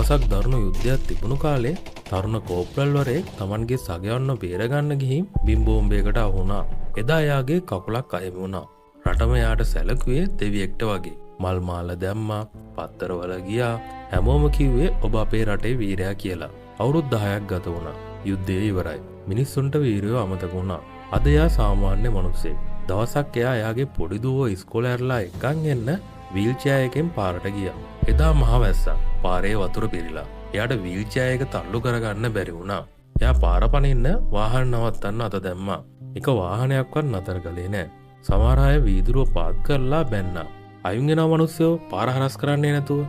දවසක් දරුණු යුද්ධයක් තිබුණු කාලේ තරුණ කෝප්‍රල්වරයෙක් Tamanගේ සගයන්ව බේරගන්න ගිහින් බිම් බෝම්බයකට අහු වුණා. එදා එයාගේ කකුලක් අහිමි වුණා. රටම එයාට සැලකුවේ දෙවියෙක්ට වගේ. මල් මාල දැම්මා, පත්තරවල ගියා. හැමෝම කිව්වේ ඔබ අපේ රටේ වීරයා කියලා. අවුරුදු 10ක් ගත වුණා. යුද්ධය ඉවරයි. මිනිස්සුන්ට වීරයෝ අමතක වුණා. අද එයා සාමාන්‍ය මිනිස්සෙක්. දවසක් එයාගේ පොඩි දුවෝ ඉස්කෝලේ ඇරලා එක්කන් එන්න වීල් චෙයාර් එකෙන් පාරට ගියා. එදා මහ වැස්සා. පාරේ වතුර පිරීලා. එයාට වීල් චෙයාර් එක තල්ලු කරගන්න බැරි වුණා. එයා පාර පනින්න වාහන නවත්තන්න අත දැම්මා. එක වාහනයක්වත් නතර කළේ නෑ. සමහර අය වීදුරුව පාත් කරලා බැන්නා. අයින් වෙන මිනිස්සු පාර හරස් කරන්නේ නැතුව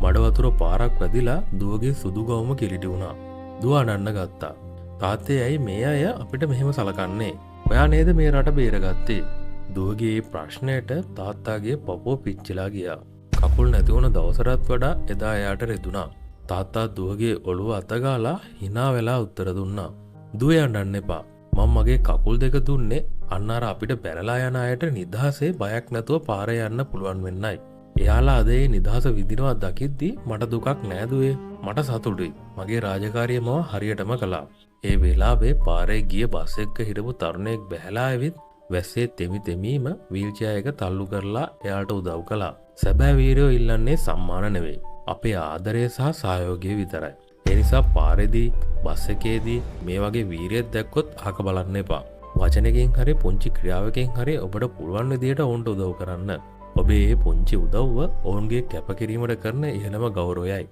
මඩ වතුර පාරක් වැදිලා දුවගේ සුදු ගවුම කිලිටි වුණා. දුව අඬන්න ගත්තා. තාත්තේ ඇයි මේ අය අපිට මෙහෙම සලකන්නේ? ඔයා නේද මේ රට බේරගත්තේ? දුවගේ ප්‍රශ්නයට තාත්තාගේ පපුව පිච්චිලා ගියා. කකුල් නැති වුණ දවසටත් වඩා එදා එයාට රෙදුනා. තාත්තා දුවගේ ඔළුව අතගාලා hina වෙලා උත්තර දුන්නා. දුවේ අඬන්න එපා. මම මගේ කකුල් දෙක දුන්නේ අන්න අර අපිට බැනලා යන අයට නිදහසේ බයක් නැතුව පාරේ යන්න පුළුවන් වෙන්නයි. එයාලා අද ඒ නිදහස විඳිනවා දකිද්දි මට දුකක් නෑ දුවේ. මට සතුටුයි. මගේ රාජකාරිය මම හරියටම කළා. ඒ වෙලාවේ පාරේ ගිය බස් එක්ක හිටපු තරුණයෙක් බැහැලා ඇවිත් වැස්සේ තෙමි තෙමීම වීල් චෙයාර් එක තල්ලු කරලා එයාට උදව් කළා. සැබෑ වීරයෝ ඉල්ලන්නේ සම්මාන නෙවෙයි. අපේ ආදරය සහ සහයෝගය විතරයි. ඒ නිසා පාරේදී බස් එකේදී මේ වගේ වීරියක් දැක්කොත් අහක බලන්න එපා. වචනකින් හරි පුංචි ක්‍රියාවකින් හරි ඔබට පුළුවන් විදියට ඔවුන්ට උදව් කරන්න. ඔබේ මේ පුංචි උදව්ව ඔවුන්ගේ කැපකිරීමට කරන ඉහළම ගෞරවයයි.